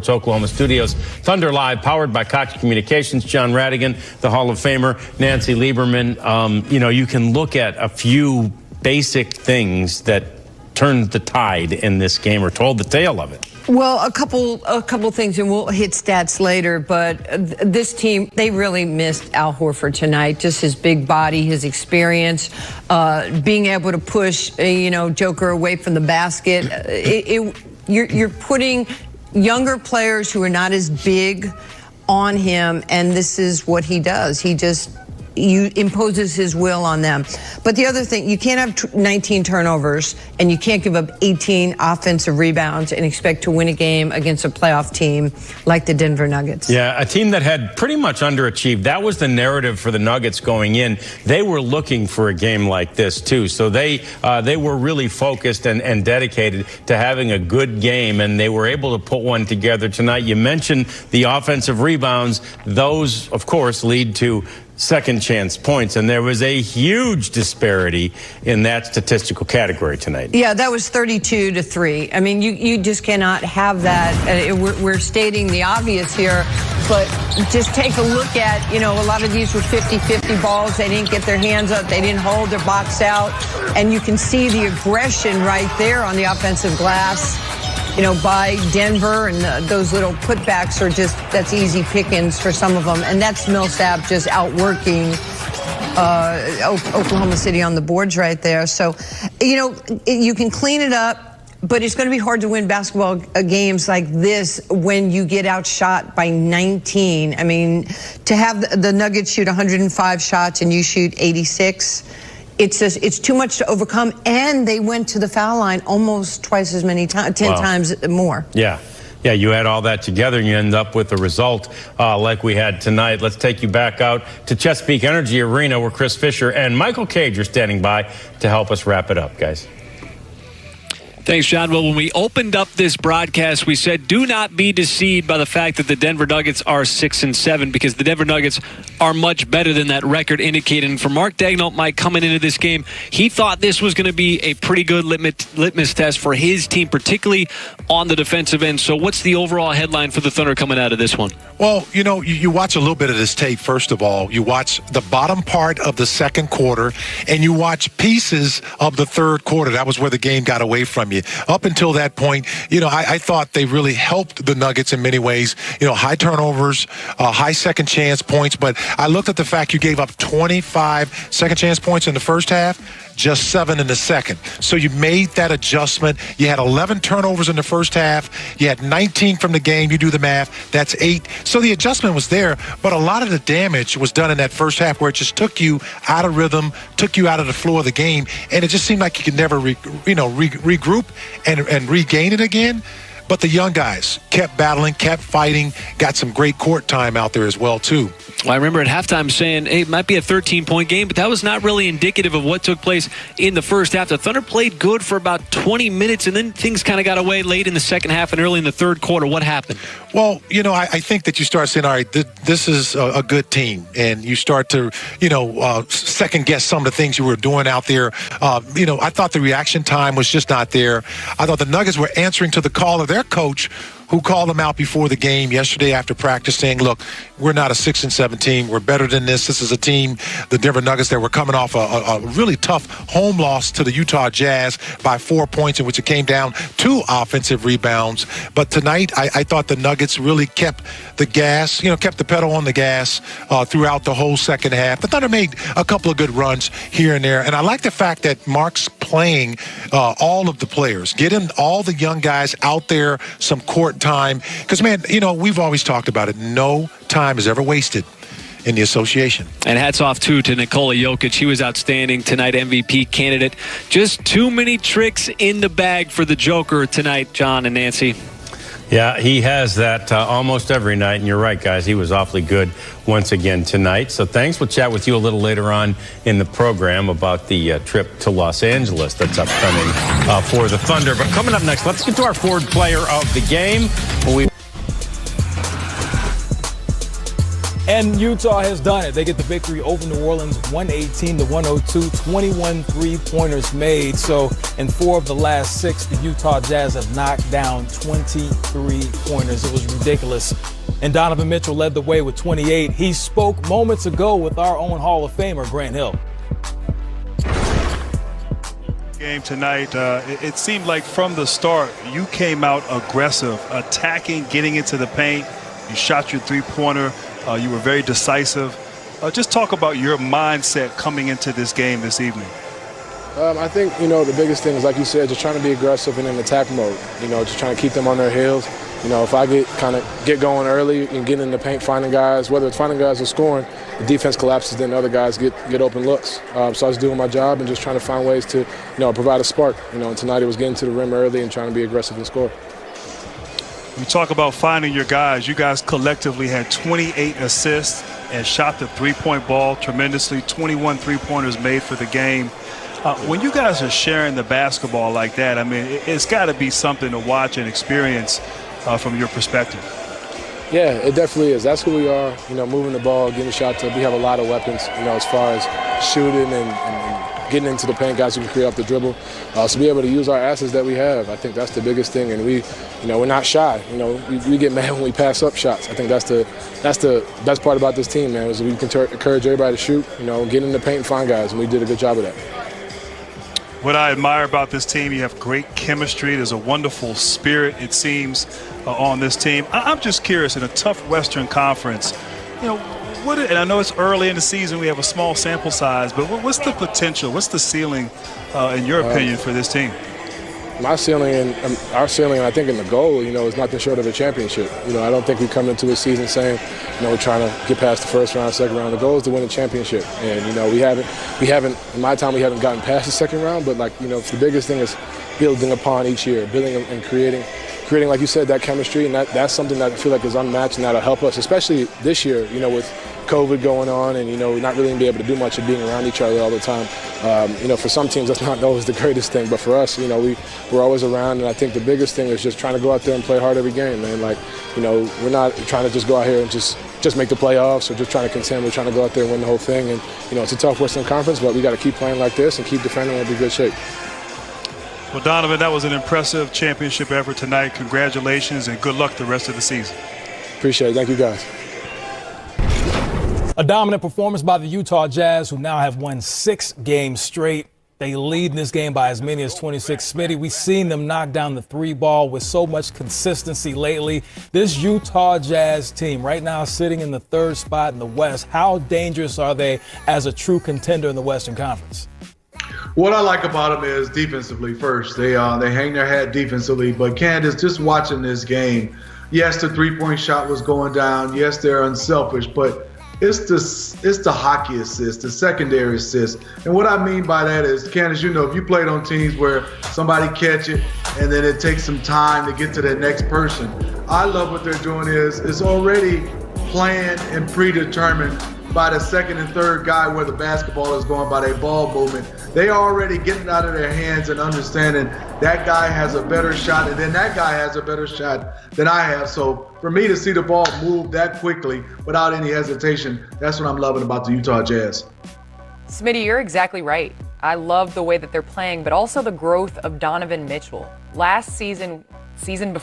Oklahoma Studios. Thunder Live, powered by Cox Communications. John Radigan, the Hall of Famer, Nancy Lieberman. You can look at a few basic things that turned the tide in this game or told the tale of it. Well, a couple things, and we'll hit stats later, but this team, they really missed Al Horford tonight. Just his big body, his experience, being able to push, Joker away from the basket. You're putting younger players who are not as big on him, and this is what he does. He imposes his will on them. But the other thing, you can't have 19 turnovers and you can't give up 18 offensive rebounds and expect to win a game against a playoff team like the Denver Nuggets. Yeah, a team that had pretty much underachieved. That was the narrative for the Nuggets going in. They were looking for a game like this too. So they were really focused and dedicated to having a good game, and they were able to put one together tonight. You mentioned the offensive rebounds. Those, of course, lead to second chance points, and there was a huge disparity in that statistical category tonight. Yeah, that was 32-3. I mean, you just cannot have that. We're stating the obvious here, but just take a look at, a lot of these were 50-50 balls. They didn't get their hands up. They didn't hold their box out. And you can see the aggression right there on the offensive glass, by Denver, and those little putbacks are that's easy pickings for some of them. And that's Millsap just outworking Oklahoma City on the boards right there. So, you can clean it up, but it's going to be hard to win basketball games like this when you get outshot by 19. I mean, to have the Nuggets shoot 105 shots and you shoot 86, it's too much to overcome, and they went to the foul line almost twice as many times, 10 times more. Yeah, you add all that together and you end up with a result like we had tonight. Let's take you back out to Chesapeake Energy Arena, where Chris Fisher and Michael Cage are standing by to help us wrap it up, guys. Thanks, John. Well, when we opened up this broadcast, we said do not be deceived by the fact that the Denver Nuggets are 6-7, because the Denver Nuggets are much better than that record indicated. And for Mark Daigneault, Mike, coming into this game, he thought this was going to be a pretty good litmus test for his team, particularly on the defensive end. So what's the overall headline for the Thunder coming out of this one? Well, you watch a little bit of this tape, first of all. You watch the bottom part of the second quarter, and you watch pieces of the third quarter. That was where the game got away from you. Up until that point, I thought they really helped the Nuggets in many ways. High turnovers, high second chance points. But I looked at the fact you gave up 25 second chance points in the first half, just 7 in the second. So you made that adjustment. You had 11 turnovers in the first half. You had 19 from the game. You do the math. That's 8. So the adjustment was there, but a lot of the damage was done in that first half, where it just took you out of rhythm, took you out of the flow of the game, and it just seemed like you could never regroup and regain it again. But the young guys kept battling, kept fighting, got some great court time out there as well, too. Well, I remember at halftime saying, hey, it might be a 13-point game, but that was not really indicative of what took place in the first half. The Thunder played good for about 20 minutes, and then things kind of got away late in the second half and early in the third quarter. What happened? Well, I think that you start saying, all right, this is a good team, and you start to, second-guess some of the things you were doing out there. I thought the reaction time was just not there. I thought the Nuggets were answering to the call of their coach, who called them out before the game yesterday after practice, saying, look, we're not a 6-7 team. We're better than this. This is a team, the Denver Nuggets, that were coming off a really tough home loss to the Utah Jazz by 4 points, in which it came down to offensive rebounds. But tonight, I thought the Nuggets really kept the gas, kept the pedal on the gas throughout the whole second half. The Thunder made a couple of good runs here and there. And I like the fact that Mark's playing all of the players, getting all the young guys out there some court time, because, man, we've always talked about it. No time is ever wasted in the association. And hats off, too, to Nikola Jokic. He was outstanding tonight, MVP candidate. Just too many tricks in the bag for the Joker tonight, John and Nancy. Yeah, he has that almost every night, and you're right, guys. He was awfully good once again tonight. So thanks. We'll chat with you a little later on in the program about the trip to Los Angeles that's upcoming for the Thunder. But coming up next, let's get to our forward player of the game. And Utah has done it. They get the victory over New Orleans, 118-102, 21 three-pointers made. So in 4 of the last 6, the Utah Jazz have knocked down 23 pointers. It was ridiculous. And Donovan Mitchell led the way with 28. He spoke moments ago with our own Hall of Famer, Grant Hill. Game tonight, it seemed like from the start you came out aggressive, attacking, getting into the paint. You shot your three-pointer. You were very decisive. Just talk about your mindset coming into this game this evening. I think, the biggest thing is, like you said, just trying to be aggressive and in attack mode. Just trying to keep them on their heels. If I get going early and get in the paint, finding guys, whether it's finding guys or scoring, the defense collapses, then other guys get open looks. So I was doing my job and just trying to find ways to, provide a spark. And tonight it was getting to the rim early and trying to be aggressive and score. You talk about finding your guys. You guys collectively had 28 assists and shot the three-point ball tremendously. 21 three-pointers made for the game. When you guys are sharing the basketball like that, I mean, it's got to be something to watch and experience from your perspective. Yeah, it definitely is. That's who we are, moving the ball, getting shots up. We have a lot of weapons, as far as shooting and getting into the paint, guys who can create off the dribble. So be able to use our assets that we have, I think that's the biggest thing. And we're not shy. We get mad when we pass up shots. I think that's the best part about this team, man, is we can encourage everybody to shoot, get in the paint and find guys, and we did a good job of that. What I admire about this team, you have great chemistry. There's a wonderful spirit, it seems, on this team. I'm just curious, in a tough Western Conference, and I know it's early in the season, we have a small sample size, but what's the potential, what's the ceiling, in your opinion, for this team? My ceiling and our ceiling, I think, in the goal, is nothing short of a championship. I don't think we come into a season saying, we're trying to get past the first round, second round. The goal is to win a championship. And, we haven't, in my time, we haven't gotten past the second round. But, the biggest thing is building upon each year, building and creating, like you said, that chemistry. And that's something that I feel like is unmatched and that'll help us, especially this year, with COVID going on and, not really be able to do much of being around each other all the time. For some teams, that's not always the greatest thing. But for us, we're always around. And I think the biggest thing is just trying to go out there and play hard every game, man. We're not trying to just go out here and just make the playoffs or just trying to contend. We're trying to go out there and win the whole thing. And, it's a tough Western Conference, but we got to keep playing like this and keep defending and be in good shape. Well, Donovan, that was an impressive championship effort tonight. Congratulations and good luck the rest of the season. Appreciate it. Thank you, guys. A dominant performance by the Utah Jazz, who now have won 6 games straight. They lead in this game by as many as 26. Smitty, we've seen them knock down the 3 ball with so much consistency lately. This Utah Jazz team right now sitting in the 3rd spot in the West. How dangerous are they as a true contender in the Western Conference? What I like about them is defensively first. They hang their hat defensively. But Candace, just watching this game, yes, the three-point shot was going down. Yes, they're unselfish, but it's the hockey assist, the secondary assist. And what I mean by that is, Candace, if you played on teams where somebody catch it and then it takes some time to get to the next person, I love what they're doing is it's already planned and predetermined by the second and third guy where the basketball is going, by their ball movement. They are already getting out of their hands and understanding that guy has a better shot and then that guy has a better shot than I have. So for me to see the ball move that quickly without any hesitation, that's what I'm loving about the Utah Jazz. Smitty, you're exactly right. I love the way that they're playing, but also the growth of Donovan Mitchell. Last season before